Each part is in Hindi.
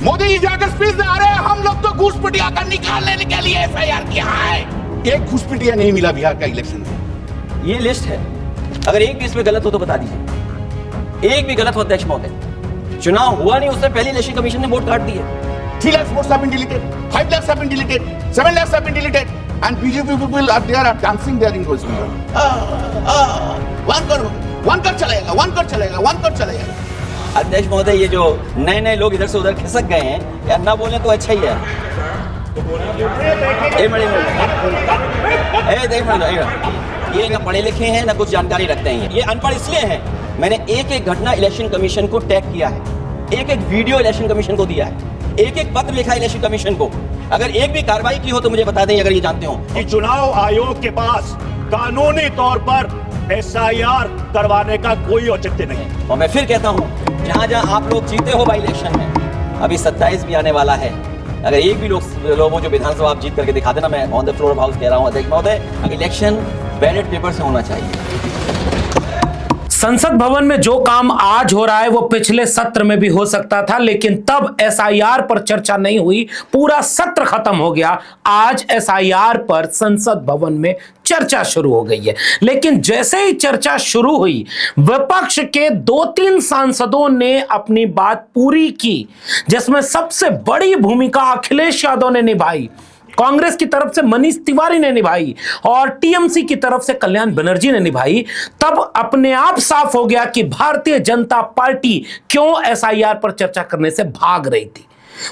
मोदी जी जाकर स्पीच दे रहे हैं, हम लोग तो घूसपटिया का निकालने के लिए एफआईआर किया है। एक घूसपटिया नहीं मिला बिहार का इलेक्शन में। ये लिस्ट है, अगर एक भी इसमें गलत हो तो बता दीजिए। एक भी गलत हो अध्यक्ष महोदय, चुनाव हुआ नहीं उससे पहले इलेक्शन कमीशन ने वोट काट दिए। 3 lakhs votes have been deleted, 5 lakhs have been deleted, 7 lakhs have been deleted, and BJP people are there, are dancing there in those numbers. one कर चलेगा, one कर चलेगा, one कर चलेगा। अध्यक्ष महोदय, ये जो नए नए लोग इधर से उधर खिसक गए हैं, यार ना बोले तो अच्छा ही है। ये ना पढ़े लिखे हैं ना कुछ जानकारी रखते हैं। ये अनपढ़ इसलिए हैं, मैंने एक एक घटना इलेक्शन कमीशन को टैग किया है, एक एक वीडियो इलेक्शन कमीशन को दिया है, एक एक पत्र लिखा है इलेक्शन कमीशन को। अगर एक भी कार्रवाई की हो तो मुझे बता दें, अगर ये जानते हो कि चुनाव आयोग के पास कानूनी तौर पर एसआईआर करवाने का कोई औचित्य नहीं है। और मैं फिर कहता हूं, जहां जहां आप लोग जीते हो बाई इलेक्शन में, अभी 27 भी आने वाला है, अगर एक भी लोगों जो विधानसभा आप जीत करके दिखा देना, मैं on the floor of house कह रहा हूं अध्यक्ष महोदय, इलेक्शन बैलेट पेपर से होना चाहिए। संसद भवन में जो काम आज हो रहा है वो पिछले सत्र में भी हो सकता था, लेकिन तब एसआईआर पर चर्चा नहीं हुई, पूरा सत्र खत्म हो गया। आज एसआईआर पर संसद भवन में चर्चा शुरू हो गई है, लेकिन जैसे ही चर्चा शुरू हुई, विपक्ष के 2-3 सांसदों ने अपनी बात पूरी की, जिसमें सबसे बड़ी भूमिका अखिलेश यादव ने निभाई, कांग्रेस की तरफ से मनीष तिवारी ने निभाई और टीएमसी की तरफ से कल्याण बनर्जी ने निभाई। तब अपने आप साफ हो गया कि भारतीय जनता पार्टी क्यों एसआईआर पर चर्चा करने से भाग रही थी।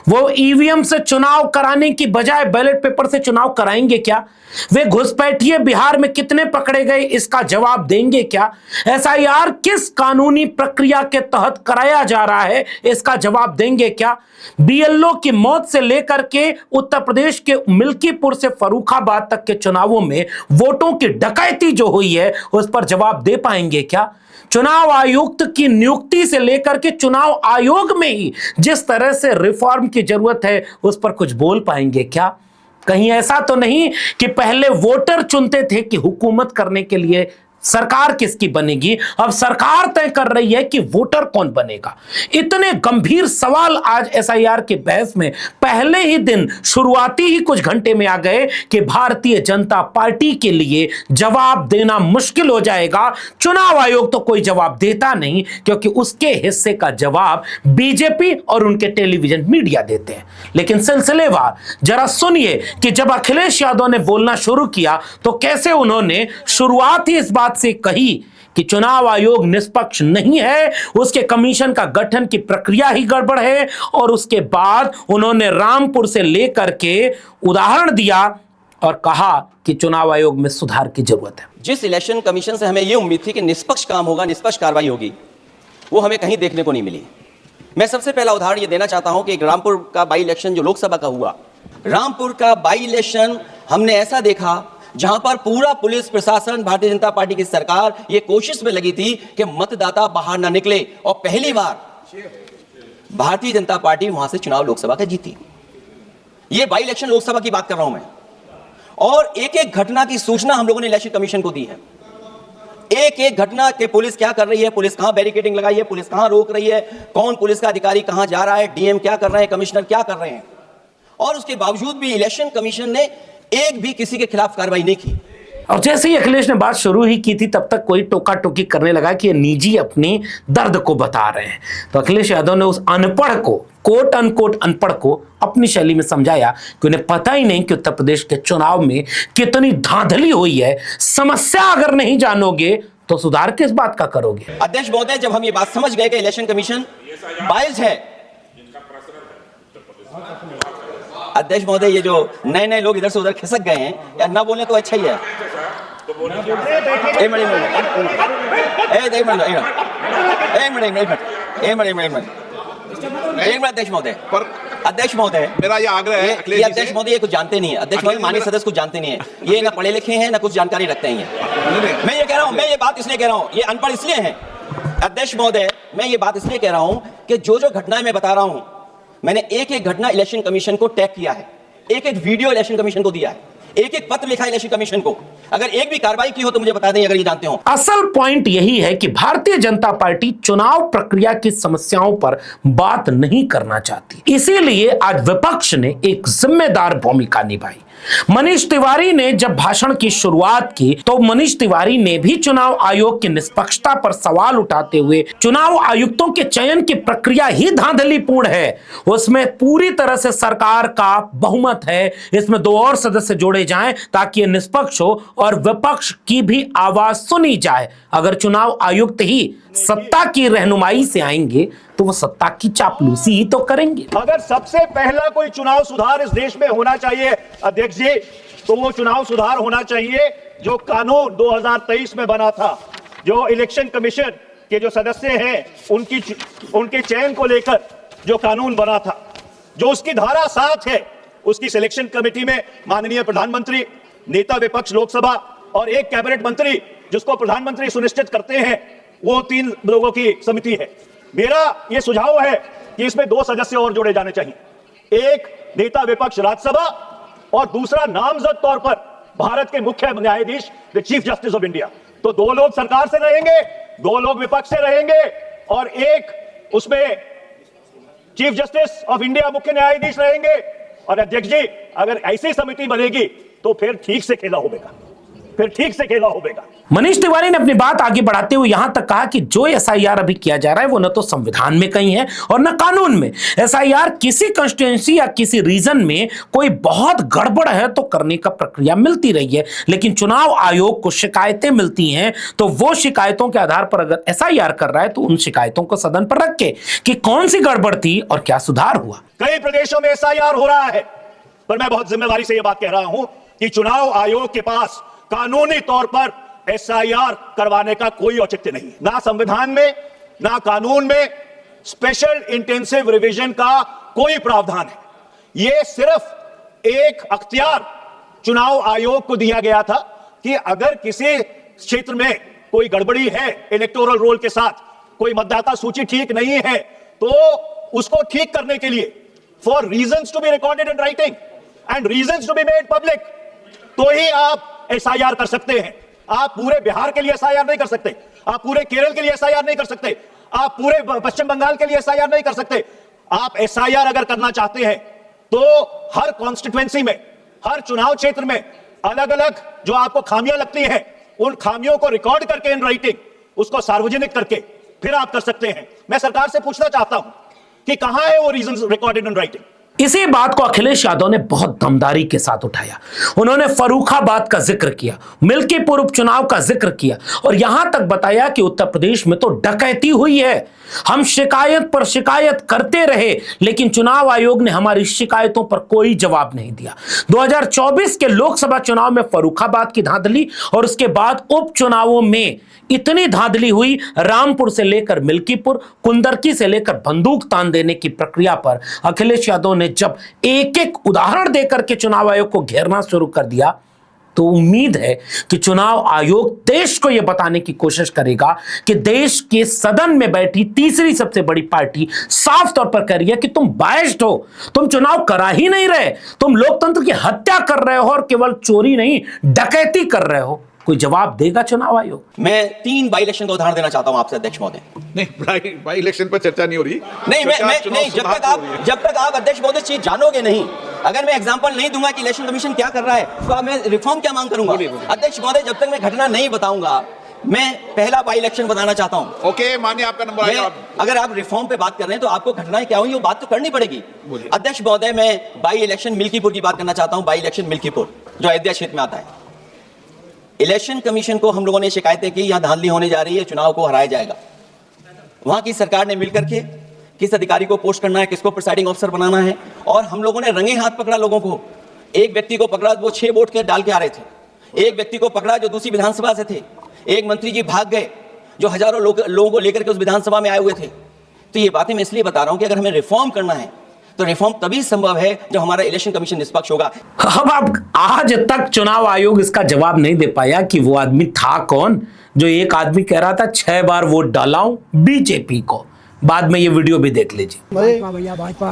वो ईवीएम से चुनाव कराने की बजाय बैलेट पेपर से चुनाव कराएंगे क्या? वे घुसपैठिए बिहार में कितने पकड़े गए, इसका जवाब देंगे क्या? एसआईआर किस कानूनी प्रक्रिया के तहत कराया जा रहा है, इसका जवाब देंगे क्या? बीएलओ की मौत से लेकर के उत्तर प्रदेश के मिल्कीपुर से फर्रुखाबाद तक के चुनावों में वोटों की डकैती जो हुई है, उस पर जवाब दे पाएंगे क्या? चुनाव आयुक्त की नियुक्ति से लेकर के चुनाव आयोग में ही जिस तरह से रिफॉर्म की जरूरत है, उस पर कुछ बोल पाएंगे क्या? कहीं ऐसा तो नहीं कि पहले वोटर चुनते थे कि हुकूमत करने के लिए सरकार किसकी बनेगी, अब सरकार तय कर रही है कि वोटर कौन बनेगा। इतने गंभीर सवाल आज एसआईआर के बहस में पहले ही दिन शुरुआती ही कुछ घंटे में आ गए कि भारतीय जनता पार्टी के लिए जवाब देना मुश्किल हो जाएगा। चुनाव आयोग तो कोई जवाब देता नहीं, क्योंकि उसके हिस्से का जवाब बीजेपी और उनके टेलीविजन मीडिया देते हैं। लेकिन सिलसिलेवार जरा सुनिए कि जब अखिलेश यादव ने बोलना शुरू किया तो कैसे उन्होंने शुरुआत ही इस बात से कही कि चुनाव आयोग निष्पक्ष नहीं है, उसके कमीशन का गठन की प्रक्रिया ही गड़बड़ है, और उसके बाद उन्होंने रामपुर से लेकर के उदाहरण दिया और कहा कि चुनाव आयोग में सुधार की जरूरत है। जिस इलेक्शन कमीशन से हमें यह उम्मीद थी कि निष्पक्ष काम होगा, निष्पक्ष कार्रवाई होगी, वो हमें कहीं देखने को नहीं मिली। मैं सबसे पहला उदाहरण यह देना चाहता हूं कि रामपुर का बाई इलेक्शन जो लोकसभा का हुआ, रामपुर का बाई इलेक्शन हमने ऐसा देखा जहां पर पूरा पुलिस प्रशासन, भारतीय जनता पार्टी की सरकार ये कोशिश में लगी थी कि मतदाता बाहर ना निकले, और पहली बार भारतीय जनता पार्टी वहां से चुनाव लोकसभा का जीती। ये बाई इलेक्शन लोकसभा की बात कर रहा हूं मैं, और एक एक घटना की सूचना हम लोगों ने इलेक्शन कमीशन को दी है। एक एक घटना के पुलिस क्या कर रही है, पुलिस कहां बैरिकेडिंग लगाई है, पुलिस कहां रोक रही है, कौन पुलिस का अधिकारी कहां जा रहा है, डीएम क्या कर रहे हैं, कमिश्नर क्या कर रहे हैं, और उसके बावजूद भी इलेक्शन कमीशन ने एक भी किसी के खिलाफ कार्रवाई नहीं की। और जैसे ही अखिलेश ने बात शुरू ही की थी, तब तक कोई टोका टोकी करने लगा कि ये निजी अपनी दर्द को बता रहे हैं। तो अखिलेश यादव ने उस अनपढ़ को, कोट अनकोट अनपढ़ को, अपनी शैली में समझाया कि उन्हें पता ही नहीं कि उत्तर प्रदेश के चुनाव में कितनी धांधली हुई है। समस्या अगर नहीं जानोगे तो सुधार किस बात का करोगे? अध्यक्ष महोदय, जब हम ये बात समझ गए कि इलेक्शन कमीशन बायस्ड है, अध्यक्ष महोदय, ये जो नए नए लोग इधर से उधर खिसक गए हैं, यार ना बोले तो अच्छा ही है। अध्यक्ष महोदय, मेरा ये आग्रह है, अध्यक्ष महोदय ये कुछ जानते नहीं है, अध्यक्ष महोदय माननीय सदस्य कुछ जानते नहीं है, ये ना पढ़े लिखे हैं ना कुछ जानकारी रखते हैं। मैं ये कह रहा हूं, मैं ये बात इसलिए कह रहा हूं, ये अनपढ़ इसलिए है अध्यक्ष महोदय, मैं ये बात इसलिए कह रहा हूं कि जो जो घटनाएं मैं बता रहा हूं, मैंने एक एक घटना इलेक्शन कमीशन को टैग किया है, एक एक वीडियो इलेक्शन कमीशन को दिया है, एक एक पत्र लिखा इलेक्शन कमीशन को। अगर एक भी कार्रवाई की हो तो मुझे बता दें, अगर ये जानते हो। असल पॉइंट यही है कि भारतीय जनता पार्टी चुनाव प्रक्रिया की समस्याओं पर बात नहीं करना चाहती, इसीलिए आज विपक्ष ने एक जिम्मेदार भूमिका निभाई। मनीष तिवारी ने जब भाषण की शुरुआत की तो मनीष तिवारी ने भी चुनाव आयोग की निष्पक्षता पर सवाल उठाते हुए चुनाव आयुक्तों के चयन की प्रक्रिया ही धांधलीपूर्ण है, उसमें पूरी तरह से सरकार का बहुमत है, इसमें 2 और सदस्य जोड़े जाएं ताकि ये निष्पक्ष हो और विपक्ष की भी आवाज सुनी जाए। अगर चुनाव आयुक्त ही सत्ता की रहनुमाई से आएंगे तो वो सत्ता की चापलूसी ही तो करेंगे। अगर सबसे पहला कोई चुनाव सुधार इस देश में होना चाहिए अध्यक्ष जी, तो वो चुनाव सुधार होना चाहिए जो कानून 2023 में बना था, जो इलेक्शन कमीशन के जो सदस्य हैं उनके चयन को लेकर जो कानून बना था, जो उसकी धारा 7 है, उसकी सिलेक्शन कमेटी में माननीय प्रधानमंत्री, नेता विपक्ष लोकसभा और एक कैबिनेट मंत्री जिसको प्रधानमंत्री सुनिश्चित करते हैं, वो 3 लोगों की समिति है। मेरा यह सुझाव है कि इसमें 2 सदस्य और जोड़े जाने चाहिए, एक नेता विपक्ष राज्यसभा और दूसरा नामजद तौर पर भारत के मुख्य न्यायाधीश the chief justice of India. तो 2 लोग सरकार से रहेंगे, 2 लोग विपक्ष से रहेंगे और एक उसमें चीफ जस्टिस ऑफ इंडिया मुख्य न्यायाधीश रहेंगे। और अध्यक्ष जी, अगर ऐसी समिति बनेगी तो फिर ठीक से खेला होगा, फिर ठीक से खेला होगा। मनीष तिवारी ने अपनी बात आगे बढ़ाते हुए यहां तक कहा कि जो एसआईआर अभी किया जा रहा है वो न तो संविधान में कहीं है और न कानून में। एसआईआर किसी कंस्टिट्यूएंसी या किसी रीजन में कोई बहुत गड़बड़ है तो करने का प्रक्रिया मिलती रही है, लेकिन चुनाव आयोग को शिकायतें मिलती हैं तो वो शिकायतों के आधार पर अगर एसआईआर कर रहा है तो उन शिकायतों को सदन पर रख के कि कौन सी गड़बड़ थी और क्या सुधार हुआ। कई प्रदेशों में एसआईआर हो रहा है, पर मैं बहुत जिम्मेदारी से यह बात कह रहा हूं कि चुनाव आयोग के पास कानूनी तौर पर एसआईआर करवाने का कोई औचित्य नहीं, ना संविधान में ना कानून में स्पेशल इंटेंसिव रिवीजन का कोई प्रावधान है। यह सिर्फ एक अख्तियार चुनाव आयोग को दिया गया था कि अगर किसी क्षेत्र में कोई गड़बड़ी है इलेक्टोरल रोल के साथ, कोई मतदाता सूची ठीक नहीं है, तो उसको ठीक करने के लिए for reasons to be recorded in writing and reasons to be made public, तो ही आप एसआईआर कर सकते हैं। आप पूरे बिहार के लिए एसआईआर नहीं कर सकते, आप पूरे केरल के लिए एसआईआर नहीं कर सकते, आप पूरे पश्चिम बंगाल के लिए एसआईआर नहीं कर सकते। आप एसआईआर अगर करना चाहते हैं तो हर कॉन्स्टिट्यूएंसी में, हर चुनाव क्षेत्र में अलग अलग जो आपको खामियां लगती हैं, उन खामियों को रिकॉर्ड करके इन राइटिंग उसको सार्वजनिक करके फिर आप कर सकते हैं। मैं सरकार से पूछना चाहता हूं कि कहां है वो रीजंस रिकॉर्डेड इन राइटिंग। इसी बात को अखिलेश यादव ने बहुत दमदारी के साथ उठाया। उन्होंने फर्रुखाबाद का जिक्र किया, मिल्कीपुर उपचुनाव का जिक्र किया और यहां तक बताया कि उत्तर प्रदेश में तो डकैती हुई है। हम शिकायत पर शिकायत करते रहे लेकिन चुनाव आयोग ने हमारी शिकायतों पर कोई जवाब नहीं दिया। 2024 के लोकसभा चुनाव में फर्रुखाबाद की धांधली और उसके बाद उपचुनावों में इतनी धांधली हुई, रामपुर से लेकर मिल्कीपुर, कुंदरकी से लेकर बंदूक तान देने की प्रक्रिया पर अखिलेश यादव ने जब एक एक उदाहरण देकर के चुनाव आयोग को घेरना शुरू कर दिया तो उम्मीद है कि चुनाव आयोग देश को यह बताने की कोशिश करेगा कि देश के सदन में बैठी तीसरी सबसे बड़ी पार्टी साफ तौर पर कह रही है कि तुम बायस्ड हो, तुम चुनाव करा ही नहीं रहे, तुम लोकतंत्र की हत्या कर रहे हो और केवल चोरी नहीं डकैती कर रहे हो। कोई जवाब देगा चुनाव आयोग? मैं 3 बाई इलेक्शन का उदाहरण देना चाहता हूं आपसे अध्यक्ष महोदय। नहीं, बाई इलेक्शन पर चर्चा नहीं हो रही। नहीं, मैं जब तक आप अध्यक्ष महोदय चीज जानोगे नहीं, अगर मैं एग्जांपल नहीं दूंगा कि इलेक्शन कमीशन क्या कर रहा है तो मैं रिफॉर्म क्या मांग करूंगा? अध्यक्ष महोदय, जब तक मैं घटना नहीं बताऊंगा, मैं पहला बाई इलेक्शन बताना चाहता हूं। ओके, मानिए आपका नंबर आएगा। अगर आप रिफॉर्म पे बात कर रहे हैं तो आपको घटनाएं क्या हुई वो बात तो करनी पड़ेगी। अध्यक्ष महोदय, मैं बाई इलेक्शन मिल्कीपुर की बात करना चाहता हूं। बाई इलेक्शन मिल्कीपुर जो अयोध्या क्षेत्र में आता है, इलेक्शन कमीशन को हम लोगों ने शिकायतें की, यहां धांधली होने जा रही है, चुनाव को हराया जाएगा। वहां की सरकार ने मिलकर के किस अधिकारी को पोस्ट करना है, किसको प्रिसाइडिंग ऑफिसर बनाना है, और हम लोगों ने रंगे हाथ पकड़ा लोगों को। एक व्यक्ति को पकड़ा, वो 6 वोट के डाल के आ रहे थे। एक व्यक्ति को पकड़ा जो दूसरी विधानसभा से थे। एक मंत्री जी भाग गए जो हजारों लोगों को लेकर के उस विधानसभा में आए हुए थे। तो ये बातें मैं इसलिए बता रहा हूं कि अगर हमें रिफॉर्म करना है तो रिफॉर्म तभी संभव है जब हमारा इलेक्शन कमीशन निष्पक्ष होगा। अब आज तक चुनाव आयोग इसका जवाब नहीं दे पाया कि वो आदमी था कौन जो एक आदमी कह रहा था 6 बार वोट डाला हूं बीजेपी को। बाद में ये वीडियो भी देख लीजिए। भाजपा भैया भाजपा।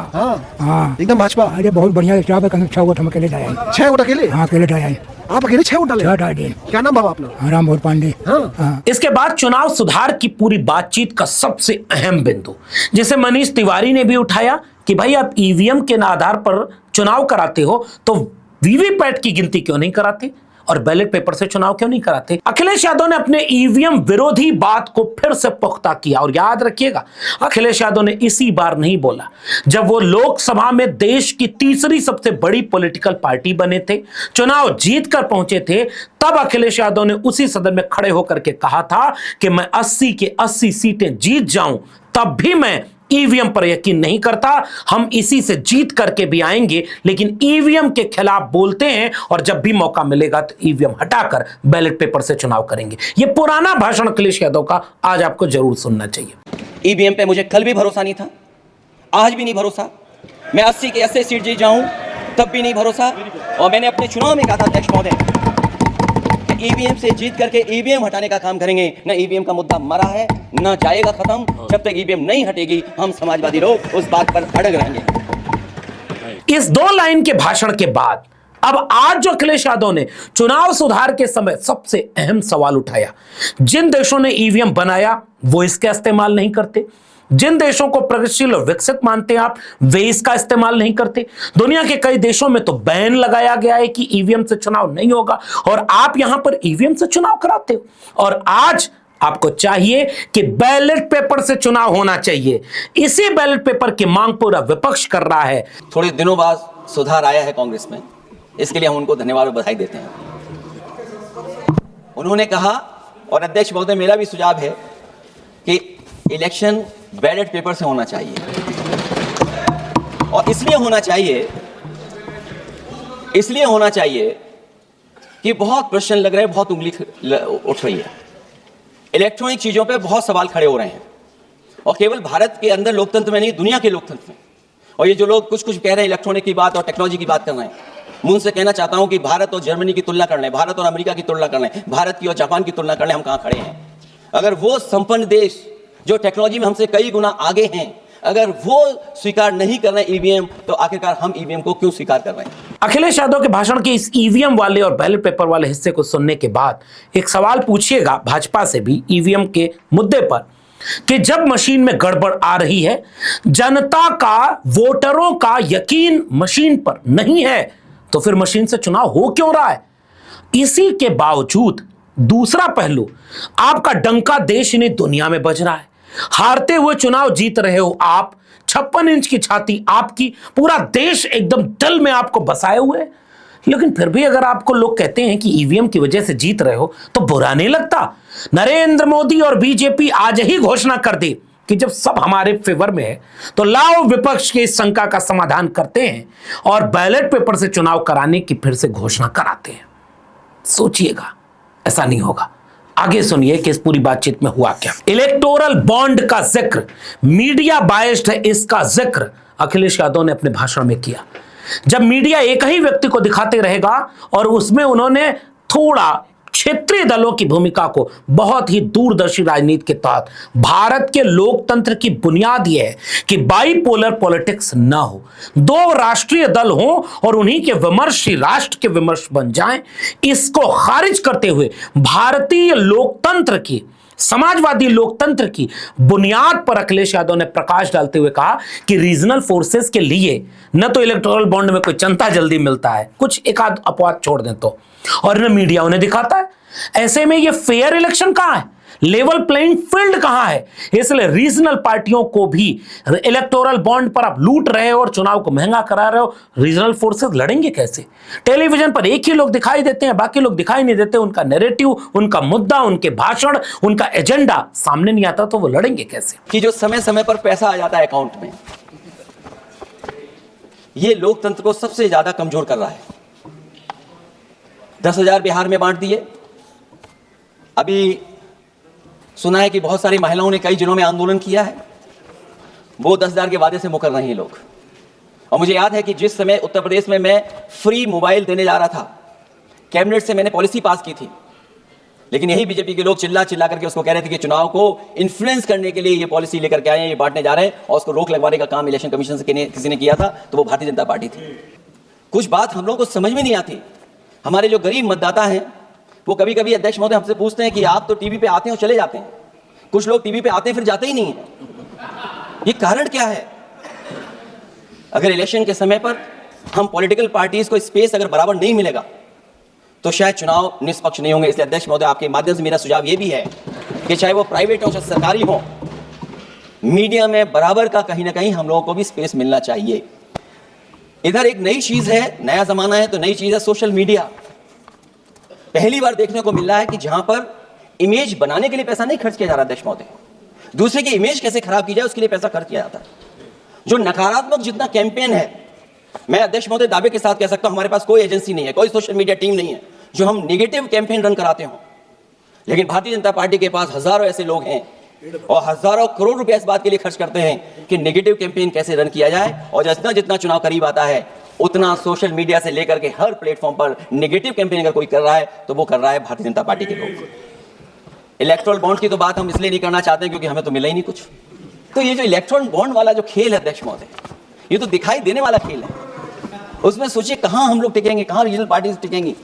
हाँ एकदम भाजपा। अरे बहुत बढ़िया स्टाफ है, कहीं 6 वोट हम अकेले डाले। 6 वोट अकेले? हाँ अकेले डाले। आप अकेले 6 वोट डाले? 6 डाले। क्या नाम बाबा अपना? रामभोर पांडे। हाँ। इसके बाद चुनाव सुधार की पूरी बातचीत का सबसे अहम बिंदु जिसे मनीष तिवारी ने भी उठाया कि भाई आप ईवीएम के आधार पर चुनाव कराते हो तो वीवीपैट की गिनती क्यों नहीं कराते और बैलेट पेपर से चुनाव क्यों नहीं कराते। अखिलेश यादव ने अपने ईवीएम विरोधी बात को फिर से पुख्ता किया और याद रखिएगा अखिलेश यादव ने इसी बार नहीं बोला जब वो लोकसभा में देश की तीसरी सबसे बड़ी पॉलिटिकल पार्टी बने थे, चुनाव जीत कर पहुंचे थे, तब अखिलेश यादव ने उसी सदन में खड़े होकर के कहा था कि मैं 80 के 80 सीटें जीत जाऊं तब भी मैं ईवीएम पर यकीन नहीं करता, हम इसी से जीत करके भी आएंगे, लेकिन ईवीएम के खिलाफ बोलते हैं और जब भी मौका मिलेगा तो ईवीएम हटाकर बैलेट पेपर से चुनाव करेंगे। यह पुराना भाषण अखिलेश यादव का आज आपको जरूर सुनना चाहिए। ईवीएम पे मुझे कल भी भरोसा नहीं था, आज भी नहीं भरोसा। मैं 80 के 80 सीट जीत जाऊं तब भी नहीं भरोसा। और मैंने अपने चुनाव में कहा था अध्यक्ष महोदय ईवीएम से जीत करके ईवीएम हटाने का काम करेंगे। ना ईवीएम का मुद्दा मरा है ना जाएगा खत्म। जब तक ईवीएम नहीं हटेगी हम समाजवादी लोग उस बात पर अड़ग रहेंगे। इस 2 लाइन के भाषण के बाद अब आज जो अखिलेश यादव ने चुनाव सुधार के समय सबसे अहम सवाल उठाया, जिन देशों ने ईवीएम बनाया वो इसका इस्तेमाल नहीं करते, जिन देशों को प्रगतिशील और विकसित मानते हैं आप वे इसका इस्तेमाल नहीं करते। दुनिया के कई देशों में तो बैन लगाया गया है कि ईवीएम से चुनाव नहीं होगा और आप यहां पर ईवीएम से चुनाव कराते हो। और आज आपको चाहिए कि बैलेट पेपर से चुनाव होना चाहिए। इसी बैलेट पेपर की मांग पूरा विपक्ष कर रहा है। थोड़े दिनों बाद सुधार आया है कांग्रेस में, इसके लिए हम उनको धन्यवाद और बधाई देते हैं। उन्होंने कहा और अध्यक्ष महोदय मेरा भी सुझाव है कि इलेक्शन बैलेट पेपर से होना चाहिए और इसलिए होना चाहिए कि बहुत प्रश्न लग रहे हैं, बहुत उंगली उठ रही है। इलेक्ट्रॉनिक चीजों पे बहुत सवाल खड़े हो रहे हैं और केवल भारत के अंदर लोकतंत्र में नहीं दुनिया के लोकतंत्र में। और ये जो लोग कुछ कुछ कह रहे हैं इलेक्ट्रॉनिक की बात और टेक्नोलॉजी की बात कर रहे हैं, मैं उनसे कहना चाहता हूं कि भारत और जर्मनी की तुलना कर लें, भारत और अमेरिका की तुलना कर लें, भारत की और जापान की तुलना कर लें, हम कहां खड़े हैं। अगर वो संपन्न देश जो टेक्नोलॉजी में हमसे कई गुना आगे हैं अगर वो स्वीकार नहीं कर रहे ईवीएम तो आखिरकार हम ईवीएम को क्यों स्वीकार कर रहे हैं। अखिलेश यादव के भाषण के इस ईवीएम वाले और बैलेट पेपर वाले हिस्से को सुनने के बाद एक सवाल पूछिएगा भाजपा से भी ईवीएम के मुद्दे पर कि जब मशीन में गड़बड़ आ रही है, जनता का वोटरों का यकीन मशीन पर नहीं है तो फिर मशीन से चुनाव हो क्यों रहा है। इसी के बावजूद दूसरा पहलू आपका डंका देश ने दुनिया में बज रहा है। हारते हुए चुनाव जीत रहे हो आप, 56 इंच की छाती आपकी, पूरा देश एकदम दिल में आपको बसाए हुए है। लेकिन फिर भी अगर आपको लोग कहते हैं कि ईवीएम की वजह से जीत रहे हो तो बुरा नहीं लगता। नरेंद्र मोदी और बीजेपी आज ही घोषणा कर दी कि जब सब हमारे फेवर में है तो लाओ विपक्ष की इस शंका का समाधान करते हैं और बैलेट पेपर से चुनाव कराने की फिर से घोषणा कराते हैं। सोचिएगा ऐसा नहीं होगा। आगे सुनिए कि इस पूरी बातचीत में हुआ क्या। इलेक्टोरल बॉन्ड का जिक्र, मीडिया बायस्ड है इसका जिक्र अखिलेश यादव ने अपने भाषण में किया। जब मीडिया एक ही व्यक्ति को दिखाते रहेगा और उसमें उन्होंने थोड़ा क्षेत्रीय दलों की भूमिका को बहुत ही दूरदर्शी राजनीति के तहत भारत के लोकतंत्र की बुनियाद यह है कि बाइपोलर पॉलिटिक्स ना हो, 2 राष्ट्रीय दल हों और उन्हीं के विमर्श ही राष्ट्र के विमर्श बन जाएं। इसको खारिज करते हुए भारतीय लोकतंत्र की, समाजवादी लोकतंत्र की बुनियाद पर अखिलेश यादव ने प्रकाश डालते हुए कहा कि रीजनल फोर्सेस के लिए न तो इलेक्टोरल बॉन्ड में कोई चंदा जल्दी मिलता है, कुछ एक आध अपवाद छोड़ दें तो, और न मीडिया उन्हें दिखाता है। ऐसे में ये फेयर इलेक्शन कहां है, लेवल प्लेइंग फील्ड कहां है। इसलिए रीजनल पार्टियों को भी इलेक्टोरल बॉन्ड पर आप लूट रहे हो और चुनाव को महंगा करा रहे हो, रीजनल फोर्सेस लड़ेंगे कैसे। टेलीविजन पर एक ही लोग दिखाई देते हैं, बाकी लोग दिखाई नहीं देते। उनका नैरेटिव, उनका मुद्दा, उनके भाषण, उनका एजेंडा सामने नहीं आता तो वो लड़ेंगे कैसे। कि जो समय समय पर पैसा आ जाता है अकाउंट में, ये लोकतंत्र को सबसे ज्यादा कमजोर कर रहा है। 10,000 बिहार में बांट दिए। अभी सुना है कि बहुत सारी महिलाओं ने कई जिलों में आंदोलन किया है, वो 10,000 के वादे से मुकर रहे हैं लोग। और मुझे याद है कि जिस समय उत्तर प्रदेश में मैं फ्री मोबाइल देने जा रहा था, कैबिनेट से मैंने पॉलिसी पास की थी, लेकिन यही बीजेपी के लोग चिल्ला चिल्ला करके उसको कह रहे थे कि चुनाव को इन्फ्लुएंस करने के लिए ये पॉलिसी लेकर के आए हैं, ये बांटने जा रहे हैं, और उसको रोक लगवाने का काम इलेक्शन कमीशन से किसी ने किया था, तो वो भारतीय जनता पार्टी थी। कुछ बात हम लोगों को समझ में नहीं आती। हमारे जो गरीब मतदाता हैं वो कभी कभी अध्यक्ष महोदय हमसे पूछते हैं कि आप तो टीवी पे आते हैं और चले जाते हैं, कुछ लोग टीवी पे आते हैं फिर जाते ही नहीं है, ये कारण क्या है? अगर इलेक्शन के समय पर हम पॉलिटिकल पार्टीज को स्पेस अगर बराबर नहीं मिलेगा तो शायद चुनाव निष्पक्ष नहीं होंगे। इसलिए अध्यक्ष महोदय आपके माध्यम से मेरा सुझाव यह भी है कि चाहे वो प्राइवेट हो चाहे सरकारी हो, मीडिया में बराबर का कहीं ना कहीं हम लोगों को भी स्पेस मिलना चाहिए। इधर एक नई चीज है, नया जमाना है तो नई चीज है सोशल मीडिया। पहली बार देखने को मिल रहा है कि जहां पर इमेज बनाने के लिए पैसा नहीं खर्च किया जा रहा अध्यक्ष महोदय, दूसरे की इमेज कैसे खराब की जाए उसके लिए पैसा खर्च किया जाता है। जो नकारात्मक जितना कैंपेन है, मैं अध्यक्ष महोदय दावे के साथ कह सकता हूं हमारे पास कोई एजेंसी नहीं है, कोई सोशल मीडिया टीम नहीं है जो हम नेगेटिव कैंपेन रन कराते हो, लेकिन भारतीय जनता पार्टी के पास हजारों ऐसे लोग हैं और हजारों करोड़ रुपए इस बात के लिए खर्च करते हैं कि नेगेटिव कैंपेन कैसे रन किया जाए। और जितना जितना चुनाव करीब आता है उतना सोशल मीडिया से लेकर के हर प्लेटफॉर्म पर नेगेटिव कैंपेन अगर कोई कर रहा है तो वो कर रहा है भारतीय जनता पार्टी के लोग। इलेक्ट्रल बॉन्ड की तो बात हम इसलिए नहीं करना चाहते क्योंकि हमें तो मिला ही नहीं कुछ। तो ये जो इलेक्ट्रल बॉन्ड वाला जो खेल है अध्यक्ष महोदय, ये तो दिखाई देने वाला खेल है। उसमें सोचिए कहां हम लोग टिकेंगे, कहां रीजनल पार्टीज टिकेंगी।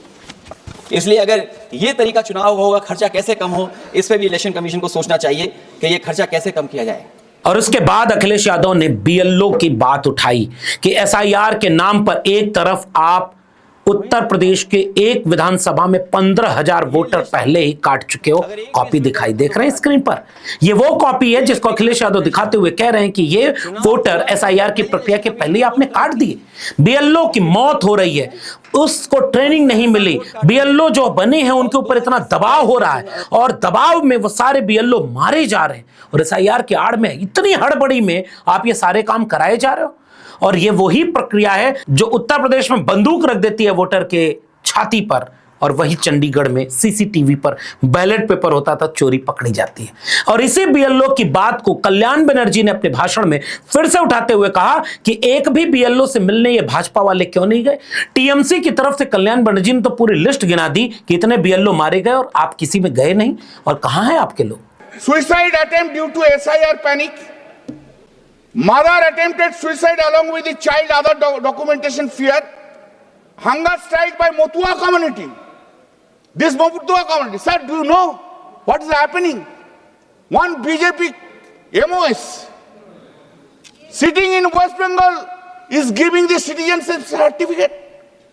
इसलिए अगर ये तरीका चुनाव होगा, खर्चा कैसे कम हो, इस पे भी इलेक्शन कमीशन को सोचना चाहिए कि ये खर्चा कैसे कम किया जाए। और उसके बाद अखिलेश यादव ने बीएलओ की बात उठाई कि एसआईआर के नाम पर एक तरफ आप उत्तर प्रदेश के एक विधानसभा में 15,000 वोटर पहले ही काट चुके हो। कॉपी दिखाई देख रहे हैं स्क्रीन पर, ये वो कॉपी है जिसको अखिलेश यादव दिखाते हुए कह रहे हैं कि ये वोटर एसआईआर की प्रक्रिया के पहले ही आपने काट दिए। बीएलओ की मौत हो रही है, उसको ट्रेनिंग नहीं मिली, बीएलओ जो बने हैं उनके ऊपर इतना दबाव हो रहा है और दबाव में वो सारे बीएलओ मारे जा रहे हैं और एसआईआर की आड़ में इतनी हड़बड़ी में आप ये सारे काम कराए जा रहे हो। और ये वही प्रक्रिया है जो उत्तर प्रदेश में बंदूक रख देती है वोटर के छाती पर और वही चंडीगढ़ में सीसीटीवी पर बैलेट पेपर होता था चोरी पकड़ी जाती है। और इसी बीएलओ की बात को कल्याण बनर्जी ने अपने भाषण में फिर से उठाते हुए कहा कि एक भी बीएलओ से मिलने ये भाजपा वाले क्यों नहीं गए। टीएमसी की तरफ से कल्याण बनर्जी ने तो पूरी लिस्ट गिना दी कि इतने बीएलओ मारे गए और आप किसी में गए नहीं। और कहां है आपके लोग? Suicide attempt due to SIR panic. Mother attempted suicide along with the child, other documentation fear. Hunger strike by Motua community. This Motua community. Sir, do you know what is happening? One BJP MOS sitting in West Bengal is giving the citizenship certificate.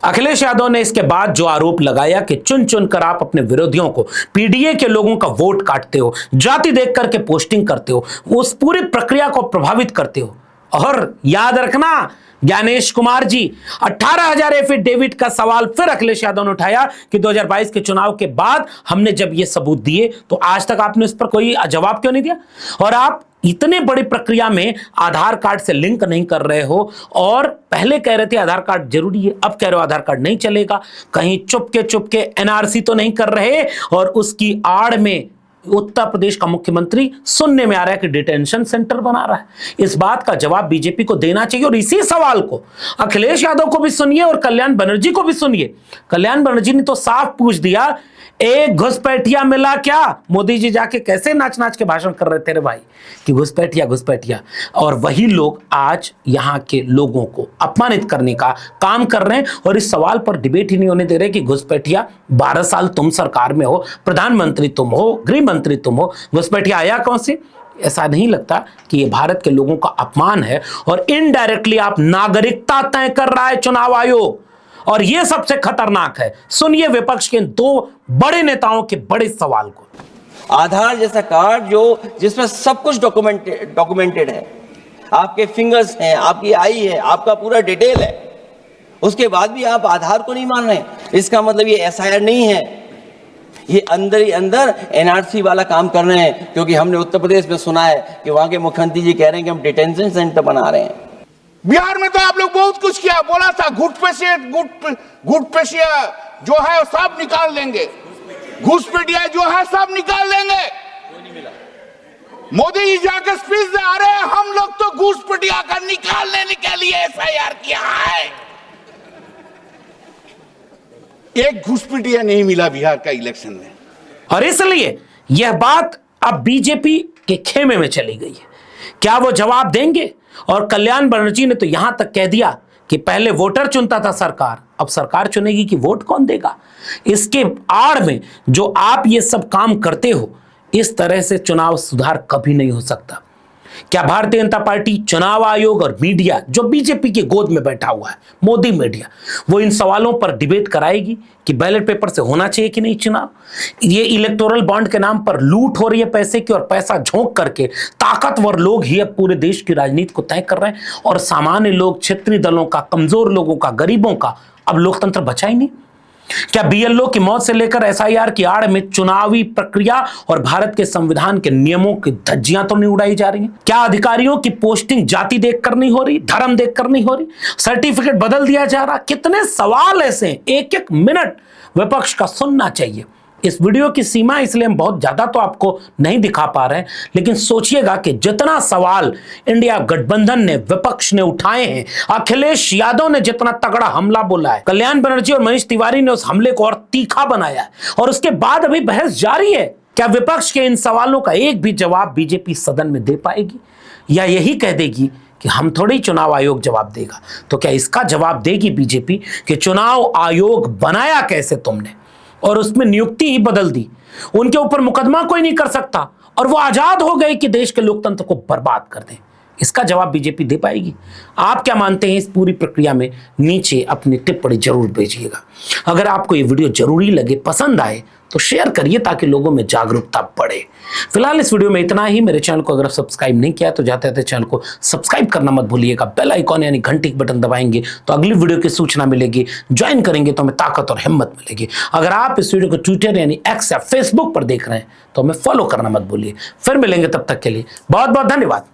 Akhilesh Yadav ने इसके बाद जो आरोप लगाया कि चुन चुन कर आप अपने विरोधियों को, पीडीए के लोगों का वोट काटते हो, जाति देख करके पोस्टिंग करते हो, उस पूरी प्रक्रिया को प्रभावित करते हो। और याद रखना ज्ञानेश कुमार जी, 18,000 एफिडेविट का सवाल फिर अखिलेश यादव ने उठाया कि 2022 के चुनाव के बाद हमने जब ये सबूत दिए तो आज तक आपने इस पर कोई जवाब क्यों नहीं दिया। और आप इतने बड़ी प्रक्रिया में आधार कार्ड से लिंक नहीं कर रहे हो और पहले कह रहे थे आधार कार्ड जरूरी है, अब कह रहे हो आधार कार्ड नहीं चलेगा। कहीं चुपके एनआरसी तो नहीं कर रहे और उसकी आड़ में उत्तर प्रदेश का मुख्यमंत्री सुनने में आ रहा है कि डिटेंशन सेंटर बना रहा है। इस बात का जवाब बीजेपी को देना चाहिए और इसी सवाल को अखिलेश यादव को भी सुनिए और कल्याण बनर्जी को भी सुनिए। कल्याण बनर्जी ने तो साफ पूछ दिया, एक घुसपैठिया मिला क्या? मोदी जी जाके कैसे नाच नाच के भाषण कर रहे थे रे भाई कि घुसपैठिया। और वही लोग आज यहाँ के लोगों को अपमानित करने का काम कर रहे हैं और इस सवाल पर डिबेट ही नहीं होने दे रहे कि घुसपैठिया 12 साल तुम सरकार में हो, प्रधानमंत्री तुम हो, गृह मंत्री तुम हो, घुसपैठिया आया कौन से? ऐसा नहीं लगता कि ये भारत के लोगों का अपमान है और इनडायरेक्टली आप नागरिकता तय कर रहा है चुनाव आयोग। और यह सबसे खतरनाक है। सुनिए विपक्ष के दो बड़े नेताओं के बड़े सवाल को। आधार जैसा कार्ड जो जिसमें सब कुछ डॉक्यूमेंटेड है, आपके फिंगर्स हैं, आपकी आई है, आपका पूरा डिटेल है, उसके बाद भी आप आधार को नहीं मान रहे, इसका मतलब ये SIR नहीं है, ये अंदर ही अंदर NRC वाला काम कर रहे हैं। क्योंकि हमने उत्तर प्रदेश में सुना है कि वहां के मुख्यमंत्री जी कह रहे हैं कि हम डिटेंशन सेंटर बना रहे हैं। बिहार में तो आप लोग बहुत कुछ किया, बोला था घुसपैठिया जो है सब निकाल देंगे, घुसपैठिया जो है सब निकाल देंगे। मोदी जी जाकर स्पीच दे आ रहे हैं, हम लोग तो घुसपैठिया का निकालने के लिए SIR किया है। एक घुसपैठिया नहीं मिला बिहार का इलेक्शन में। और इसलिए यह बात अब बीजेपी के खेमे में चली गई है। क्या वो जवाब देंगे? और कल्याण बनर्जी ने तो यहां तक कह दिया कि पहले वोटर चुनता था सरकार, अब सरकार चुनेगी कि वोट कौन देगा। इसके आड़ में जो आप ये सब काम करते हो, इस तरह से चुनाव सुधार कभी नहीं हो सकता। क्या भारतीय जनता पार्टी, चुनाव आयोग और मीडिया जो बीजेपी की गोद में बैठा हुआ है, मोदी मीडिया, वो इन सवालों पर डिबेट कराएगी कि बैलेट पेपर से होना चाहिए कि नहीं चुनाव? ये इलेक्टोरल बॉन्ड के नाम पर लूट हो रही है पैसे की, और पैसा झोंक करके ताकतवर लोग ही अब पूरे देश की राजनीति को तय कर रहे हैं, और सामान्य लोग, क्षेत्रीय दलों का, कमजोर लोगों का, गरीबों का अब लोकतंत्र बचा ही नहीं। क्या बीएलओ की मौत से लेकर एसआईआर की आड़ में चुनावी प्रक्रिया और भारत के संविधान के नियमों की धज्जियां तो नहीं उड़ाई जा रही हैं? क्या अधिकारियों की पोस्टिंग जाति देखकर नहीं हो रही, धर्म देखकर नहीं हो रही, सर्टिफिकेट बदल दिया जा रहा? कितने सवाल ऐसे, एक एक मिनट विपक्ष का सुनना चाहिए। इस वीडियो की सीमा इसलिए हम बहुत ज्यादा तो आपको नहीं दिखा पा रहे हैं, लेकिन सोचिएगा कि जितना सवाल इंडिया गठबंधन ने, विपक्ष ने उठाए हैं, अखिलेश यादव ने जितना तगड़ा हमला बोला है, कल्याण बनर्जी और मनीष तिवारी ने उस हमले को और तीखा बनाया है, और उसके बाद अभी बहस जारी है। क्या विपक्ष के इन सवालों का एक भी जवाब बीजेपी सदन में दे पाएगी, या यही कह देगी कि हम थोड़ी चुनाव आयोग जवाब देगा? तो क्या इसका जवाब देगी बीजेपी कि चुनाव आयोग बनाया कैसे तुमने, और उसमें नियुक्ति ही बदल दी, उनके ऊपर मुकदमा कोई नहीं कर सकता, और वो आजाद हो गए कि देश के लोकतंत्र को बर्बाद कर दें? इसका जवाब बीजेपी दे पाएगी? आप क्या मानते हैं इस पूरी प्रक्रिया में? नीचे अपनी टिप्पणी जरूर भेजिएगा। अगर आपको ये वीडियो जरूरी लगे, पसंद आए, तो शेयर करिए ताकि लोगों में जागरूकता बढ़े। फिलहाल इस वीडियो में इतना ही। मेरे चैनल को अगर सब्सक्राइब नहीं किया तो जाते जाते चैनल को सब्सक्राइब करना मत भूलिएगा। बेल आइकॉन यानी घंटी का बटन दबाएंगे तो अगली वीडियो की सूचना मिलेगी। ज्वाइन करेंगे तो हमें ताकत और हिम्मत मिलेगी। अगर आप इस वीडियो को ट्विटर यानी एक्स या फेसबुक पर देख रहे हैं तो हमें फॉलो करना मत भूलिए। फिर मिलेंगे, तब तक के लिए बहुत बहुत धन्यवाद।